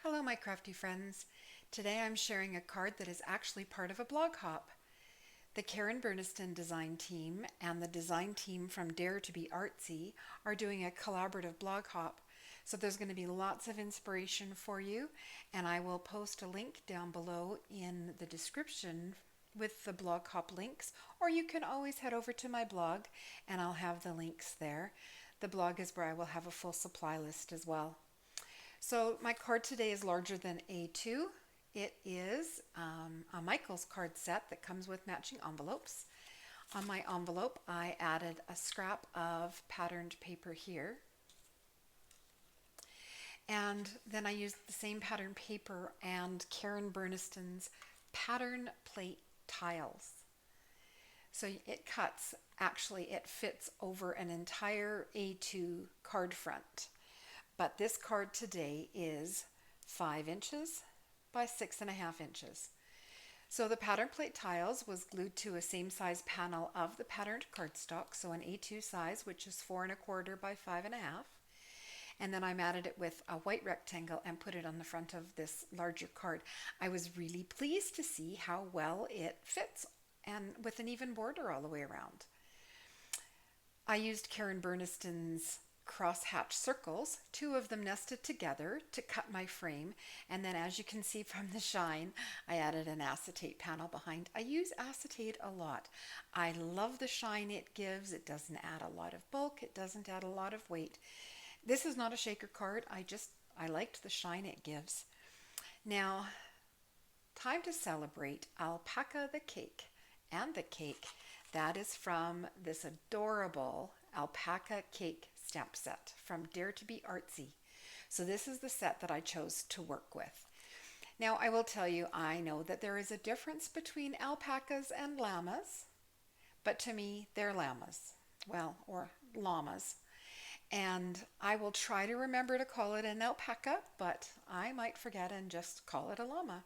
Hello, my crafty friends. Today I'm sharing a card that is actually part of a blog hop. The Karen Berniston design team and the design team from Dare to Be Artsy are doing a collaborative blog hop. So there's going to be lots of inspiration for you, and I will post a link down below in the description with the blog hop links, or you can always head over to my blog and I'll have the links there. The blog is where I will have a full supply list as well. So my card today is larger than A2. It is a Michaels card set that comes with matching envelopes. On my envelope, I added a scrap of patterned paper here. And then I used the same pattern paper and Karen Berniston's pattern plate tiles. So it cuts, actually it fits over an entire A2 card front. But this card today is 5 inches by 6.5 inches. So the pattern plate tiles was glued to a same size panel of the patterned cardstock, so an A2 size, which is 4.25 by 5.5. And then I matted it with a white rectangle and put it on the front of this larger card. I was really pleased to see how well it fits, and with an even border all the way around. I used Karen Berniston's crosshatch circles, 2 of them nested together to cut my frame, and then as you can see from the shine, I added an acetate panel behind. I use acetate a lot. I love the shine it gives. It doesn't add a lot of bulk. It doesn't add a lot of weight. This is not a shaker card. I liked the shine it gives. Now, time to celebrate Alpaca the cake. And the cake, that is from this adorable Alpaca cake stamp set from Dare to Be Artsy. So this is the set that I chose to work with. Now I will tell you, I know that there is a difference between alpacas and llamas, but to me they're llamas, well, or llamas. And I will try to remember to call it an alpaca, but I might forget and just call it a llama.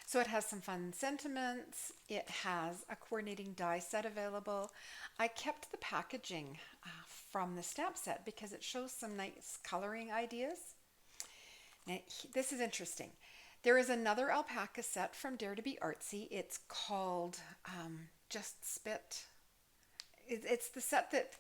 So it has some fun sentiments. It has a coordinating die set available. I kept the packaging from the stamp set because it shows some nice coloring ideas. Now, this is interesting. There is another alpaca set from Dare to Be Artsy. It's called Just Spit. It's the set that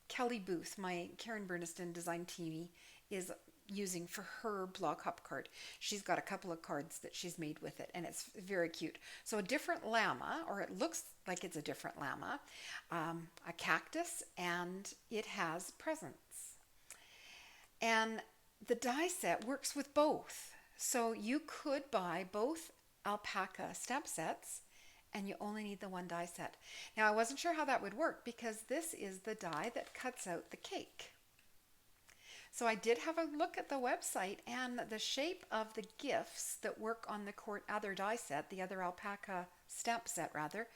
Kelly Booth, my Karen Berniston design team, is using for her blog hop card. She's got a couple of cards that she's made with it, and it's very cute. So a different llama, or it looks like it's a different llama, a cactus, and it has presents. And the die set works with both. So you could buy both alpaca stamp sets and you only need the one die set. Now I wasn't sure how that would work because this is the die that cuts out the cake. So I did have a look at the website, and the shape of the gifts that work on the other die set, the other alpaca stamp set rather,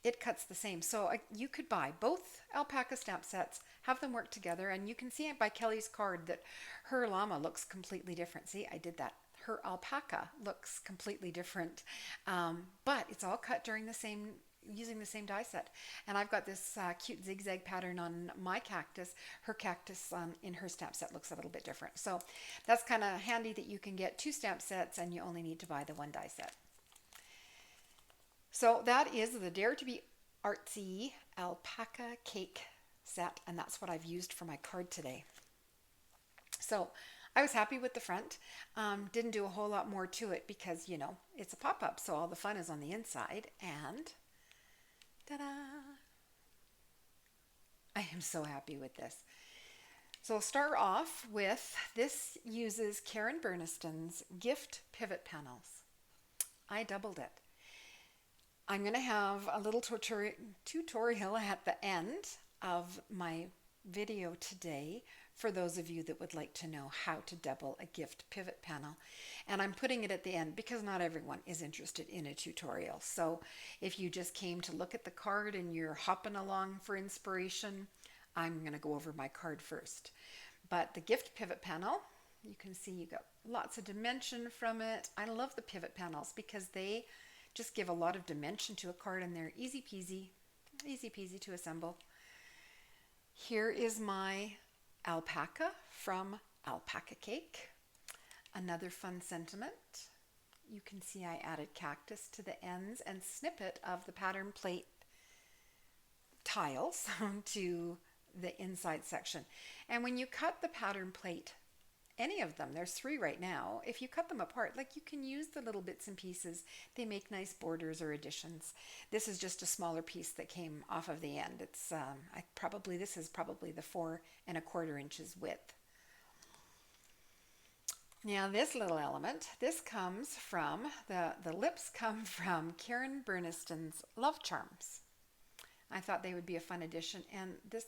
it cuts the same. So you could buy both alpaca stamp sets, have them work together, and you can see it by Kelly's card that her llama looks completely different. See, I did that. Her alpaca looks completely different, but it's all cut during using the same die set. And I've got this cute zigzag pattern on my cactus. Her cactus in her stamp set looks a little bit different. So that's kind of handy that you can get 2 stamp sets and you only need to buy the one die set. So that is the Dare to Be Artsy alpaca cake set, and that's what I've used for my card today. So I was happy with the front. Didn't do a whole lot more to it because, you know, it's a pop-up, so all the fun is on the inside. And ta-da! I am so happy with this. So I'll start off with, this uses Karen Berniston's gift pivot panels. I doubled it. I'm going to have a little tutorial at the end of my video today for those of you that would like to know how to double a gift pivot panel. And I'm putting it at the end because not everyone is interested in a tutorial. So if you just came to look at the card and you're hopping along for inspiration, I'm going to go over my card first. But the gift pivot panel, you can see you got lots of dimension from it. I love the pivot panels because they just give a lot of dimension to a card, and they're easy peasy to assemble. Here is my alpaca from Alpaca Cake. Another fun sentiment. You can see I added cactus to the ends and snippet of the pattern plate tiles to the inside section. And when you cut the pattern plate, any of them, there's 3 right now, if you cut them apart, like, you can use the little bits and pieces. They make nice borders or additions. This is just a smaller piece that came off of the end. It's this is probably the 4¼ inches width. Now this little element, this comes from, the lips come from Karen Burniston's Love Charms. I thought they would be a fun addition, and this,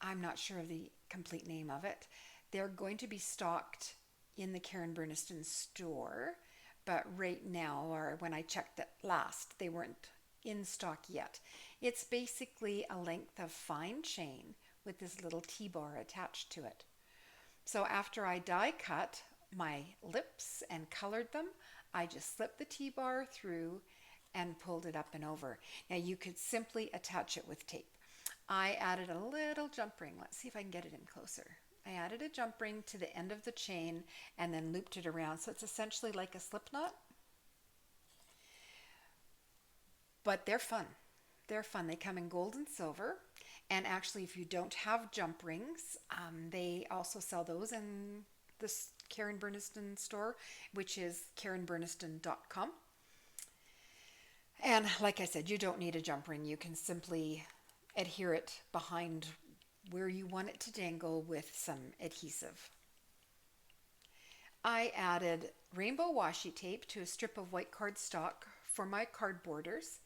I'm not sure of the complete name of it. They're going to be stocked in the Karen Burniston store, but right now, or when I checked it last, they weren't in stock yet. It's basically a length of fine chain with this little T-bar attached to it. So after I die cut my lips and colored them, I just slipped the T-bar through and pulled it up and over. Now you could simply attach it with tape. I added a little jump ring. Let's see if I can get it in closer. I added a jump ring to the end of the chain and then looped it around. So it's essentially like a slip knot. But they're fun. They're fun. They come in gold and silver. And actually, if you don't have jump rings, they also sell those in this Karen Burniston store, which is karenburniston.com. And like I said, you don't need a jump ring. You can simply adhere it behind where you want it to dangle with some adhesive. I added rainbow washi tape to a strip of white cardstock for my card borders,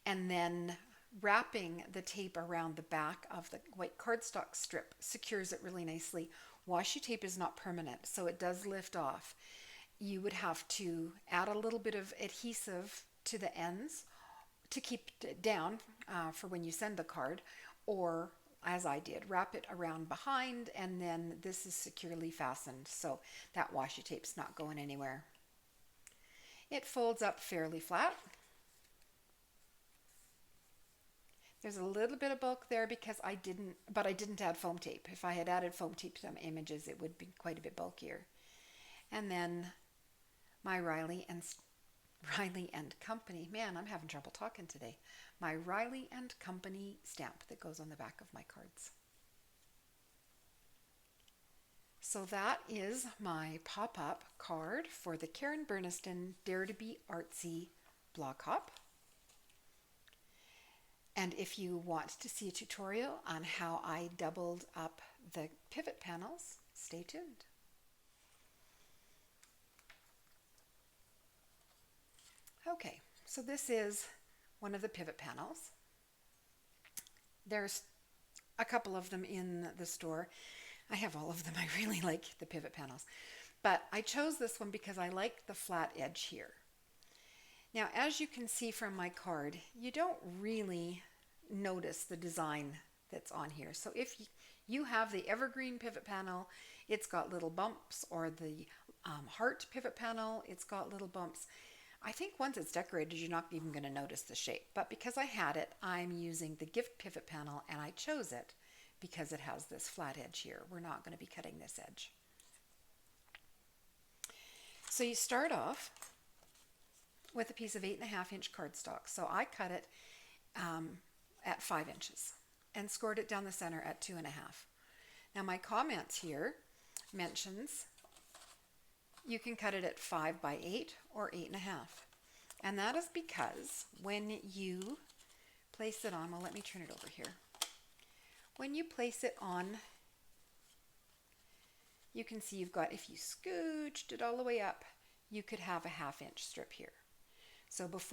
and then wrapping the tape around the back of the white cardstock strip secures it really nicely. Washi tape is not permanent, so it does lift off. You would have to add a little bit of adhesive to the ends to keep it down for when you send the card, or as I did, wrap it around behind, and then this is securely fastened, so that washi tape's not going anywhere. It folds up fairly flat. There's a little bit of bulk there because I didn't add foam tape. If I had added foam tape to some images, it would be quite a bit bulkier. And then my Riley and Company, man, I'm having trouble talking today. My Riley and Company stamp that goes on the back of my cards. So that is my pop-up card for the Karen Burniston Dare to Be Artsy blog hop. And if you want to see a tutorial on how I doubled up the pivot panels, stay tuned. Okay, so this is one of the pivot panels. There's a couple of them in the store. I have all of them. I really like the pivot panels. But I chose this one because I like the flat edge here. Now, as you can see from my card, you don't really notice the design that's on here. So if you have the evergreen pivot panel, it's got little bumps, or the heart pivot panel, it's got little bumps. I think once it's decorated, you're not even going to notice the shape. But because I had it, I'm using the gift pivot panel, and I chose it because it has this flat edge here. We're not going to be cutting this edge. So you start off with a piece of 8.5-inch cardstock. So I cut it at 5 inches and scored it down the center at 2.5. Now my comments here mentions you can cut it at 5 by 8 or 8.5. And that is because when you place it on, well, let me turn it over here. When you place it on, you can see you've got, if you scooched it all the way up, you could have a 1/2-inch strip here. So if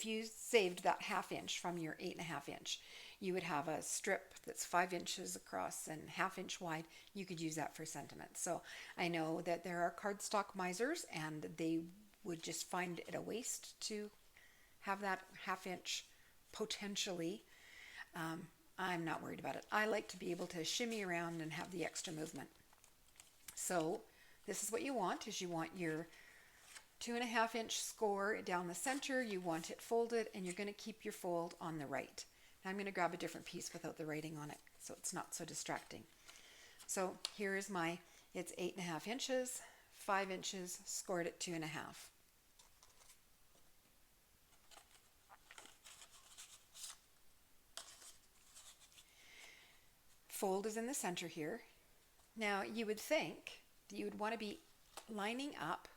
you saved that 1/2 inch from your 8.5 inch, you would have a strip that's 5 inches across and 1/2 inch wide. You could use that for sentiment. So I know that there are cardstock misers, and they would just find it a waste to have that 1/2 inch potentially. I'm not worried about it. I like to be able to shimmy around and have the extra movement. So this is what you want, is you want your 2.5-inch score down the center. You want it folded, and you're going to keep your fold on the right. Now I'm going to grab a different piece without the writing on it, so it's not so distracting. So here is my It's 8.5 inches, 5 inches, scored at 2.5. Fold is in the center here. Now you would think that you would want to be lining up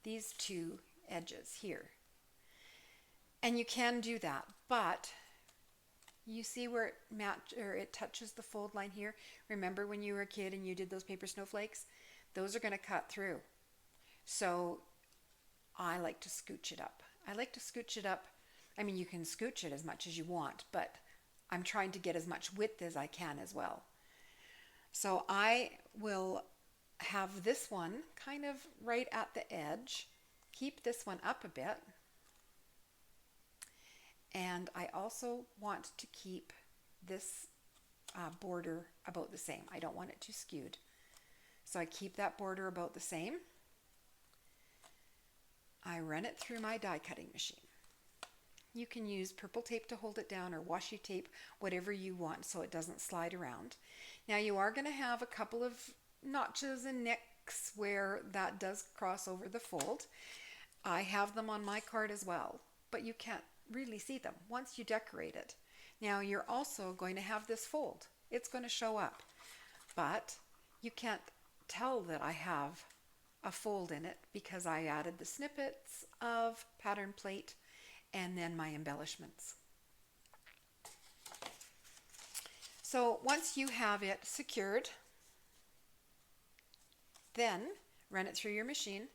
these two edges here. And you can do that, but you see where it touches the fold line here? Remember when you were a kid and you did those paper snowflakes? Those are going to cut through. So I like to scooch it up. I like to scooch it up. I mean, you can scooch it as much as you want, but I'm trying to get as much width as I can as well. So I will have this one kind of right at the edge. Keep this one up a bit. And I also want to keep this border about the same. I don't want it too skewed. So I keep that border about the same. I run it through my die cutting machine. You can use purple tape to hold it down or washi tape, whatever you want so it doesn't slide around. Now you are going to have a couple of notches and nicks where that does cross over the fold. I have them on my card as well, but you can't really see them once you decorate it. Now you're also going to have this fold. It's going to show up, but you can't tell that I have a fold in it because I added the snippets of pattern plate and then my embellishments. So once you have it secured, then run it through your machine.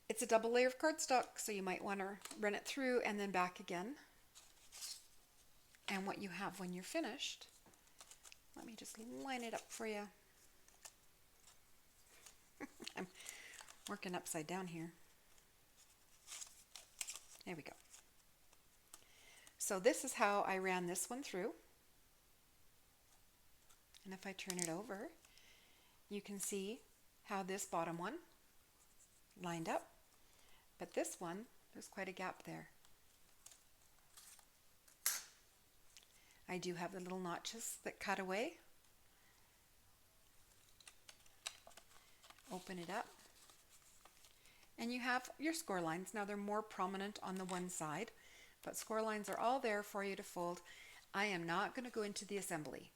It's a double layer of cardstock, so you might want to run it through and then back again. And what you have when you're finished, let me just line it up for you. I'm working upside down here. There we go. So this is how I ran this one through. And if I turn it over, you can see how this bottom one lined up. But this one, there's quite a gap there. I do have the little notches that cut away. Open it up. And you have your score lines. Now they're more prominent on the one side, but score lines are all there for you to fold. I am not going to go into the assembly.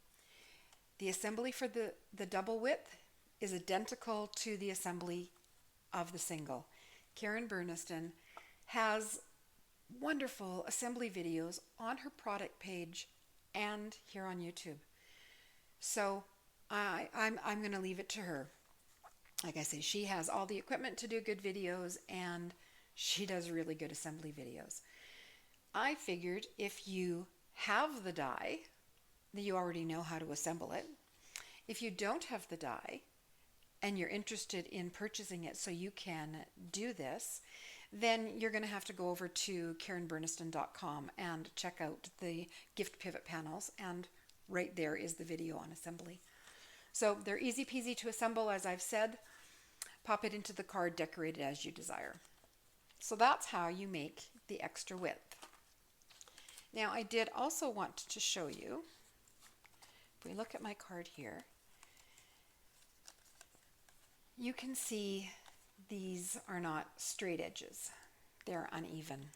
The assembly for the double width is identical to the assembly of the single. Karen Burniston has wonderful assembly videos on her product page and here on YouTube. So I'm going to leave it to her. Like I say, she has all the equipment to do good videos and she does really good assembly videos. I figured if you have the die, that you already know how to assemble it. If you don't have the die and you're interested in purchasing it so you can do this, then you're going to have to go over to KarenBurniston.com and check out the gift pivot panels, and right there is the video on assembly. So they're easy peasy to assemble, as I've said. Pop it into the card, decorate it as you desire. So that's how you make the extra width. Now I did also want to show you, if we look at my card here, you can see these are not straight edges. They're uneven.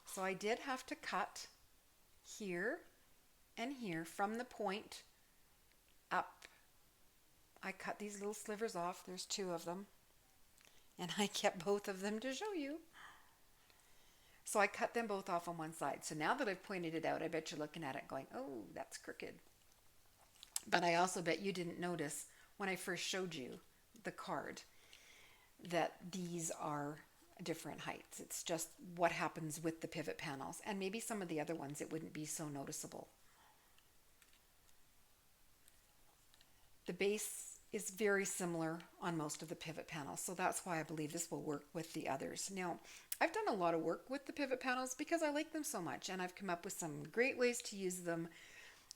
So I did have to cut here and here from the point up. I cut these little slivers off. There's 2 of them. And I kept both of them to show you. So I cut them both off on one side. So now that I've pointed it out, I bet you're looking at it going, oh, that's crooked. But I also bet you didn't notice when I first showed you the card that these are different heights. It's just what happens with the pivot panels. And maybe some of the other ones it wouldn't be so noticeable. The base is very similar on most of the pivot panels, so that's why I believe this will work with the others. Now, I've done a lot of work with the pivot panels because I like them so much, and I've come up with some great ways to use them,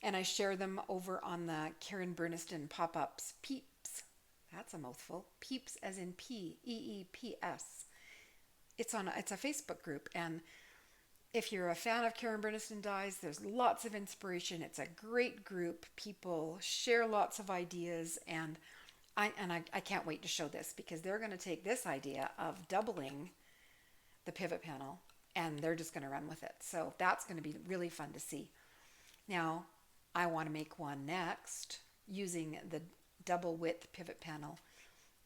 and I share them over on the Karen Burniston pop-ups Peeps. That's a mouthful. Peeps as in P-E-E-P-S. It's a Facebook group, and if you're a fan of Karen Berniston Dyes, there's lots of inspiration. It's a great group. People share lots of ideas, and I can't wait to show this because they're going to take this idea of doubling the pivot panel and they're just going to run with it. So that's going to be really fun to see. Now, I want to make one next using the double width pivot panel,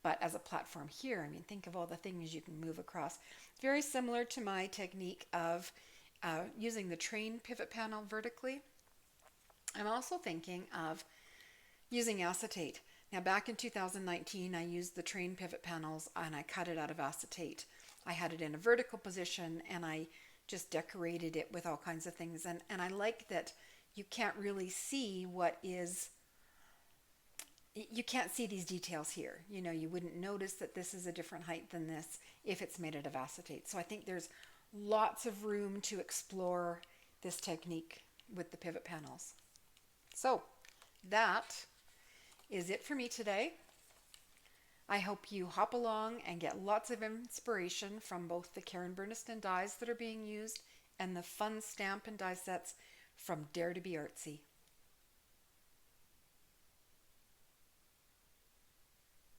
but as a platform here. I mean, think of all the things you can move across. Very similar to my technique of using the train pivot panel vertically. I'm also thinking of using acetate. Now, back in 2019, I used the train pivot panels and I cut it out of acetate. I had it in a vertical position and I just decorated it with all kinds of things. And I like that you can't really see you can't see these details here. You know, you wouldn't notice that this is a different height than this if it's made out of acetate. So I think there's lots of room to explore this technique with the pivot panels. So that is it for me today. I hope you hop along and get lots of inspiration from both the Karen Berniston dies that are being used and the fun stamp and die sets from Dare to be Artsy.